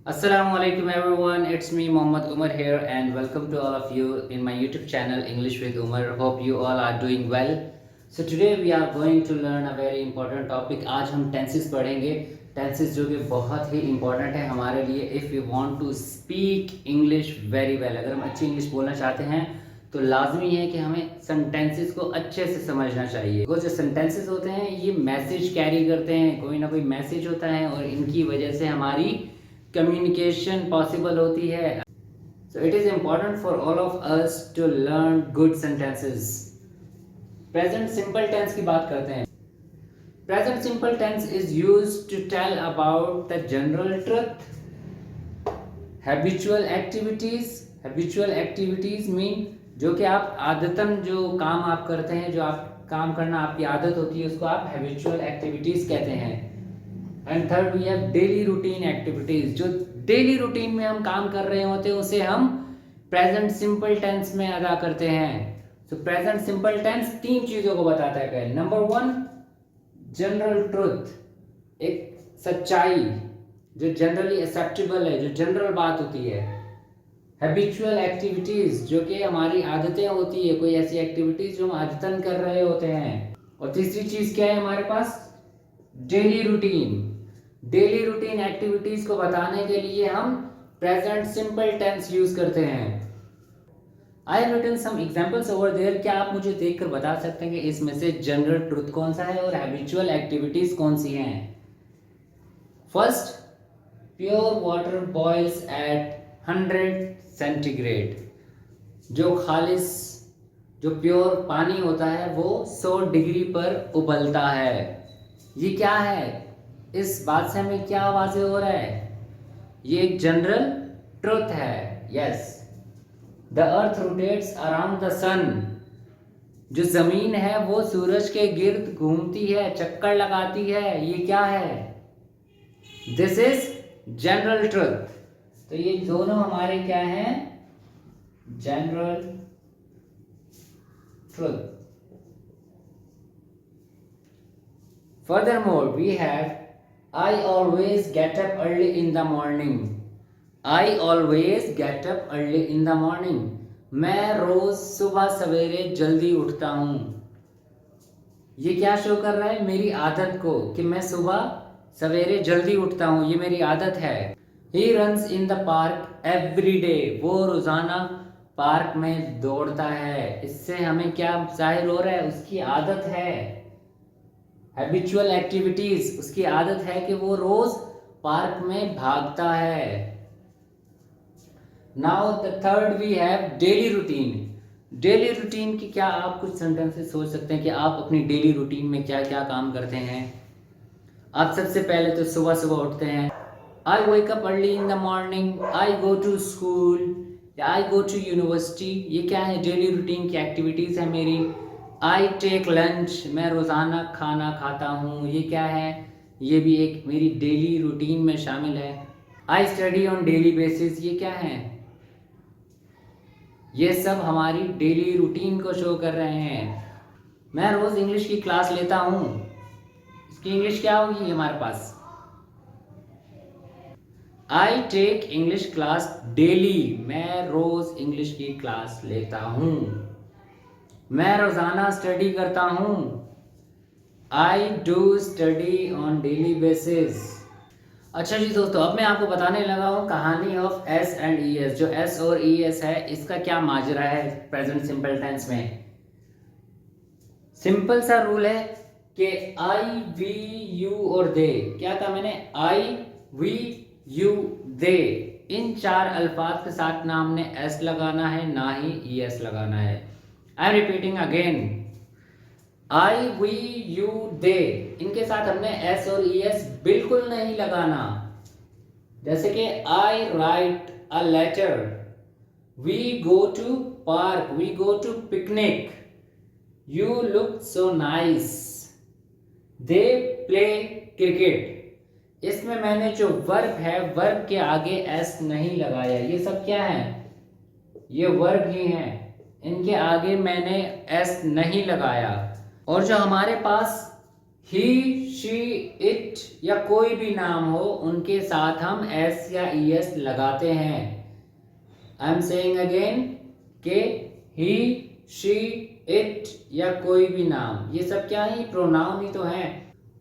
Assalamualaikum everyone, it's me Mohammad Umar here and welcome to all of you in my YouTube channel English with Umar. Hope you all are doing well. So today we are going to learn a very important topic. आज हम tenses पढ़ेंगे. Tenses जो कि बहुत ही important है हमारे लिए if we want to speak English very well. अगर हम अच्छी English बोलना चाहते हैं तो लाजमी है कि हमें सेंटेंसेस को अच्छे से समझना चाहिए। वो जो सेंटेंसेस होते हैं ये मैसेज कैरी करते हैं, कोई ना कोई मैसेज होता है और इनकी वजह से हमारी कम्युनिकेशन पॉसिबल होती है। So it is important for all of us to learn good sentences. Present simple tense की बात करते हैं। Present simple tense is used to tell about the general truth. Habitual activities mean जो कि आप आदतन जो काम आप करते हैं, जो आप काम करना आपकी आदत होती है, उसको आप हैबिचुअल एक्टिविटीज कहते हैं। And third we have daily routine activities. जो डेली रूटीन में हम काम कर रहे होते हैं उसे हम प्रेजेंट सिंपल टेंस में अदा करते हैं। सो प्रेजेंट सिंपल टेंस तीन चीजों को बताता है। नंबर वन, जनरल ट्रुथ, एक सच्चाई जो जनरली एक्सेप्टेबल है, जो जनरल बात होती है। हैबिचुअल एक्टिविटीज जो कि हमारी आदतें होती है, कोई ऐसी एक्टिविटीज जो हम आदतन कर रहे होते हैं। और तीसरी चीज क्या है हमारे पास? Daily routine. Daily routine activities को बताने के लिए हम प्रेजेंट सिंपल टेंस यूज करते हैं। I have written some examples over there. क्या आप मुझे देखकर बता सकते हैं कि इसमें से जनरल ट्रुथ कौन सा है और हैबिचुअल एक्टिविटीज कौन सी हैं? First, pure water boils at 100 centigrade. जो खालिस, जो प्योर पानी होता है वो 100 डिग्री पर उबलता है। ये क्या है? इस बात से हमें क्या वाज़ेह हो रहा है? ये एक जनरल ट्रुथ है। Yes, the earth rotates around the sun. जो जमीन है वो सूरज के गिर्द घूमती है, चक्कर लगाती है। ये क्या है? This is general truth. तो ये दोनों हमारे क्या हैं? General truth. Furthermore, we have I always get up early in the morning. I always get up early in the morning. मैं रोज सुबह सवेरे जल्दी उठता हूँ। ये क्या शो कर रहा है? मेरी आदत को, कि मैं सुबह सवेरे जल्दी उठता हूँ, ये मेरी आदत है। He runs in the park every day. वो रोजाना पार्क में दौड़ता है। इससे हमें क्या जाहिर हो रहा है? उसकी आदत है। हैबिचुअल एक्टिविटीज, उसकी आदत है कि वो रोज पार्क में भागता है। Now the third we have daily routine. Daily routine की क्या आप कुछ सेंटेंसेस सोच सकते हैं कि आप अपनी डेली रूटीन में क्या क्या काम करते हैं? आप सबसे पहले तो सुबह सुबह उठते हैं। I wake up early in the morning, I go to school या आई गो टू यूनिवर्सिटी। ये क्या है? डेली रूटीन की एक्टिविटीज है मेरी। आई टेक लंच, मैं रोज़ाना खाना खाता हूँ। ये क्या है? ये भी एक मेरी डेली रूटीन में शामिल है। I study on daily basis. ये क्या है? ये सब हमारी डेली रूटीन को शो कर रहे हैं। मैं रोज़ इंग्लिश की क्लास लेता हूँ। इसकी इंग्लिश क्या होगी हमारे पास? I take English class daily. मैं रोज़ इंग्लिश की क्लास लेता हूँ। मैं रोज़ाना स्टडी करता हूँ। I do study on daily basis. अच्छा जी दोस्तों, अब मैं आपको बताने लगा हूँ कहानी of S and E S. जो एस और ई एस है, इसका क्या माजरा है प्रेजेंट सिंपल टेंस में। सिंपल सा रूल है कि आई, वी, यू और दे। क्या कहा मैंने? आई, वी, यू, दे। इन चार अल्फाज के साथ ना हमने एस लगाना है ना ही ई एस लगाना है। I am repeating again, I, we, you, they, इनके साथ हमने एस और ई एस बिल्कुल नहीं लगाना। जैसे कि I write a letter, we go to park, we go to picnic, you look so nice, they play cricket. इसमें मैंने जो वर्ब है, वर्ब के आगे एस नहीं लगाया। ये सब क्या है? ये वर्ब ही हैं, इनके आगे मैंने एस नहीं लगाया। और जो हमारे पास ही, शी इट या कोई भी नाम हो उनके साथ हम एस या ईएस लगाते हैं। आई एम सेइंग अगेन के ही शी इट या कोई भी नाम, ये सब क्या है, प्रोनाउन ही तो है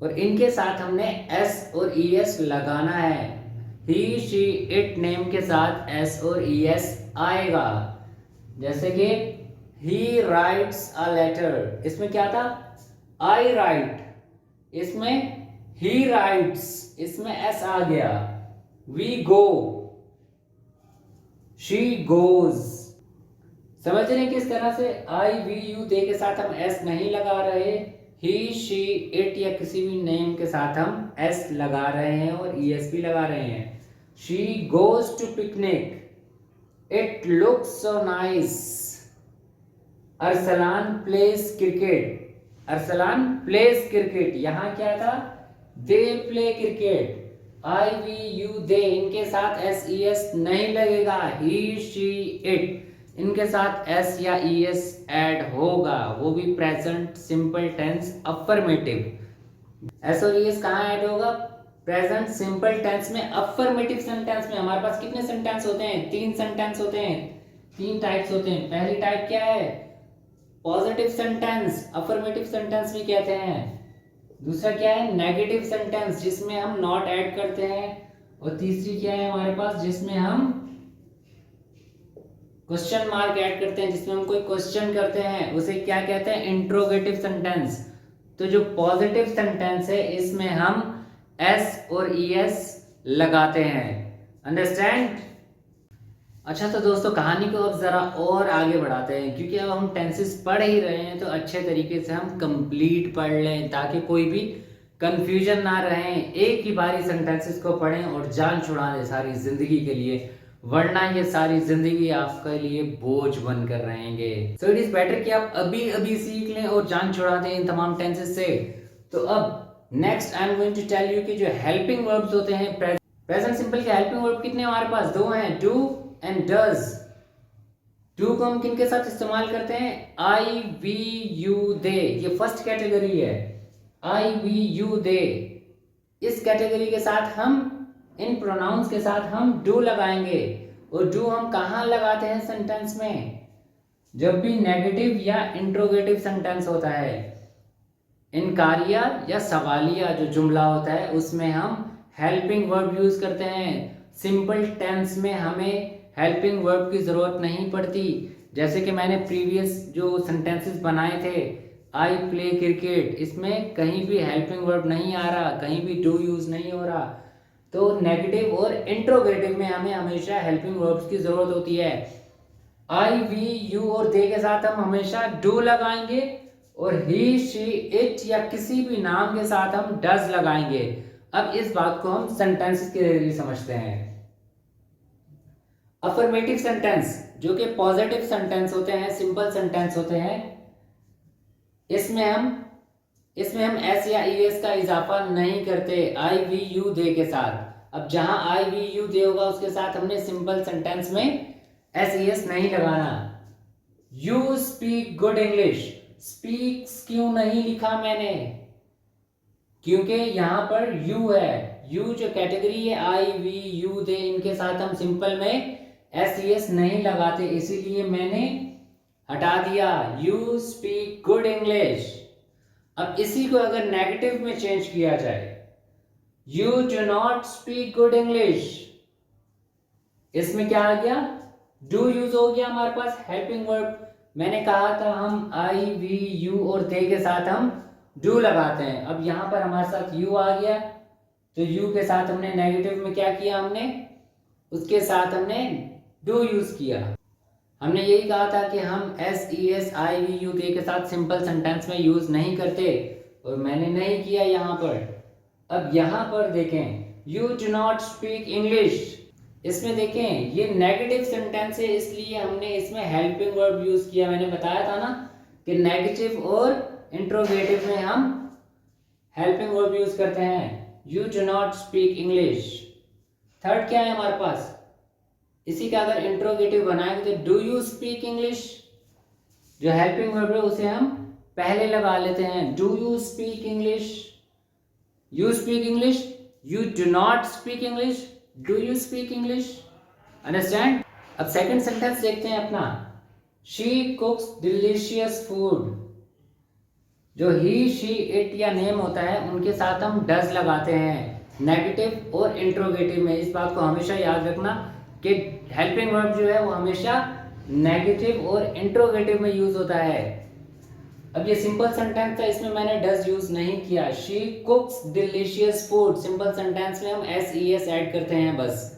और इनके साथ हमने एस और ईएस लगाना है। ही शी इट नेम के साथ एस और ईएस आएगा। जैसे कि ही राइट्स अ लेटर, इसमें क्या था, आई राइट, इसमें ही राइट्स, इसमें एस आ गया। We go, she goes. समझ रहे हैं किस तरह से आई वी यू दे के साथ हम एस नहीं लगा रहे, ही शी इट या किसी भी नेम के साथ हम एस लगा रहे हैं और ईएस भी लगा रहे हैं। She goes to picnic, it looks so nice. Arsalan plays cricket, Arsalan plays cricket, यहां क्या था, they play cricket. I we you they, इनके साथ एस ई एस नहीं लगेगा। ही शी इट, इनके साथ एस या ई एस ऐड होगा, वो भी present simple tense affirmative. S और ई एस कहाँ ऐड होगा, प्रेजेंट सिंपल टेंस में, अफर्मेटिव सेंटेंस में। हमारे पास कितने सेंटेंस होते हैं, 3 सेंटेंस होते हैं, 3 टाइप्स होते हैं। पहली टाइप क्या है, पॉजिटिव सेंटेंस, अफर्मेटिव सेंटेंस भी कहते हैं। दूसरा क्या है, नेगेटिव सेंटेंस, जिसमें हम नॉट ऐड करते हैं। और तीसरी क्या है हमारे पास, जिसमें हम क्वेश्चन मार्क ऐड करते हैं, जिसमें हम कोई क्वेश्चन करते हैं, उसे क्या कहते हैं, इंट्रोगेटिव सेंटेंस। तो जो पॉजिटिव सेंटेंस है इसमें हम एस और ई एस लगाते हैं। अंडरस्टैंड। अच्छा तो दोस्तों कहानी को अब ज़रा और आगे बढ़ाते हैं, क्योंकि अब हम टेंसेस पढ़ ही रहे हैं तो अच्छे तरीके से हम कंप्लीट पढ़ लें, ताकि कोई भी कंफ्यूजन ना रहे। एक ही बारी सेंटेंसेस को पढ़ें और जान छुड़ा दें सारी ज़िंदगी के लिए, वरना ये सारी ज़िंदगी आपके लिए बोझ बनकर रहेंगे। सो इट इज़ बेटर कि आप अभी अभी सीख लें और जान छुड़ा दें इन तमाम टेंसेस से। तो अब next I am going to tell you कि जो हेल्पिंग वर्ब्स होते हैं, प्रेजेंट सिंपल के हेल्पिंग वर्ब कितने हमारे पास, 2 हैं, डू एंड डज। डू को हम किन के साथ इस्तेमाल करते हैं, आई वी यू दे, ये फर्स्ट कैटेगरी है, आई वी यू दे। इस कैटेगरी के साथ हम, इन प्रोनाउंस के साथ हम डू लगाएंगे। और डू हम कहाँ लगाते हैं सेंटेंस में, जब भी नेगेटिव या इंट्रोगेटिव सेंटेंस होता है, इनकारिया या सवालिया जो जुमला होता है उसमें हम हेल्पिंग वर्ब यूज करते हैं। सिंपल टेंस में हमें हेल्पिंग वर्ब की ज़रूरत नहीं पड़ती। जैसे कि मैंने प्रीवियस जो सेंटेंसेस बनाए थे, आई प्ले क्रिकेट, इसमें कहीं भी हेल्पिंग वर्ब नहीं आ रहा, कहीं भी डू यूज़ नहीं हो रहा। तो नेगेटिव और इंट्रोगेटिव में हमें हमेशा हेल्पिंग वर्ब्स की ज़रूरत होती है। आई वी यू और दे के साथ हम हमेशा डू लगाएंगे, और ही शी इट या किसी भी नाम के साथ हम डज लगाएंगे। अब इस बात को हम सेंटेंसेस के जरिए समझते हैं। अफर्मेटिव सेंटेंस जो कि पॉजिटिव सेंटेंस होते हैं, सिंपल सेंटेंस होते हैं, इसमें हम एस या ईएस का इजाफा नहीं करते आई वी यू दे के साथ। अब जहां आई वी यू दे होगा उसके साथ हमने सिंपल सेंटेंस में एस ईएस नहीं लगाना। You speak good English, speaks क्यों नहीं लिखा मैंने, क्योंकि यहां पर यू है। यू जो कैटेगरी है आई वी यू दे, इनके साथ हम सिंपल में एस एस नहीं लगाते, इसीलिए मैंने हटा दिया। You speak good English. अब इसी को अगर नेगेटिव में चेंज किया जाए, you do not speak good English, इसमें क्या आ गया, डू यूज हो गया हमारे पास हेल्पिंग वर्ब। मैंने कहा था हम आई वी यू और दे के साथ हम डू लगाते हैं। अब यहां पर हमारे साथ यू आ गया, तो यू के साथ हमने नेगेटिव में क्या किया, हमने उसके साथ हमने डू यूज किया। हमने यही कहा था कि हम S E S I we you दे के साथ सिंपल सेंटेंस में यूज नहीं करते, और मैंने नहीं किया यहां पर। अब यहां पर देखें, you do not speak English, इसमें देखें ये नेगेटिव सेंटेंस है, इसलिए हमने इसमें हेल्पिंग वर्ब यूज किया। मैंने बताया था ना कि नेगेटिव और इंट्रोगेटिव में हम हेल्पिंग वर्ब यूज करते हैं। You do not speak English. Third क्या है हमारे पास, इसी का अगर इंट्रोगेटिव बनाएंगे तो डू यू स्पीक इंग्लिश, जो हेल्पिंग वर्ब है उसे हम पहले लगा लेते हैं, do you speak English. You speak English? You do not speak English? Do you speak English? Understand? अब सेकंड सेंटेंस देखते हैं अपना. She cooks delicious food. जो ही, शी, इट या नेम होता है उनके साथ हम डज लगाते हैं नेगेटिव और इंट्रोगेटिव में. इस बात को हमेशा याद रखना कि हेल्पिंग वर्ब जो है वो हमेशा नेगेटिव और इंट्रोगेटिव में यूज होता है. अब ये सिंपल सेंटेंस था, इसमें मैंने डज यूज नहीं किया. She कुक्स delicious food. Simple sentence में हम एस ई एस ऐड करते हैं बस.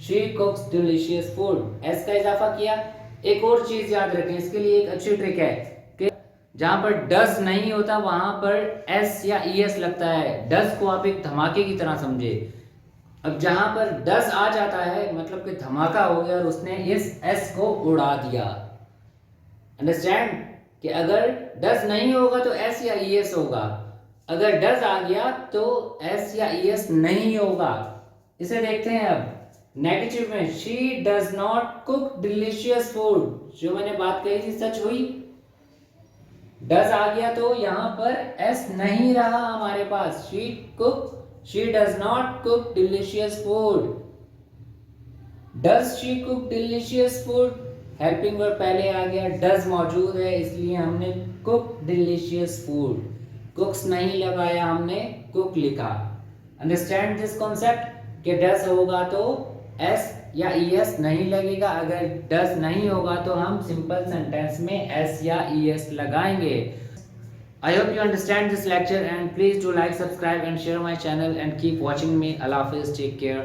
शी कुक्स डिलीशियस फूड, एस का इजाफा किया. एक और चीज याद रखें, इसके लिए एक अच्छी ट्रिक है कि जहां पर डज नहीं होता वहां पर एस या ई एस लगता है. डज को आप एक धमाके की तरह समझे. अब जहां पर डज आ जाता है मतलब कि धमाका हो गया और उसने इस एस को उड़ा दिया. अंडरस्टैंड? कि अगर डज नहीं होगा तो एस या ई एस होगा, अगर डज आ गया तो एस या ई एस नहीं होगा. इसे देखते हैं अब नेगेटिव में. She does not cook delicious food. जो मैंने बात कही थी सच हुई. डज आ गया तो यहां पर एस नहीं रहा हमारे पास. She does not cook delicious food. Does she cook delicious food. Helping verb पहले आ गया, डज मौजूद है इसलिए हमने कुक डिलीशियस फूड. कुक्स नहीं लगाया, हमने कुक लिखा. अंडरस्टैंड दिस कॉन्सेप्ट कि डज होगा तो एस या ई एस नहीं लगेगा, अगर डज नहीं होगा तो हम सिंपल सेंटेंस में एस या ई एस लगाएंगे. I hope you understand this lecture and please do like, subscribe and share my channel and keep watching me. Allah Hafiz, take care.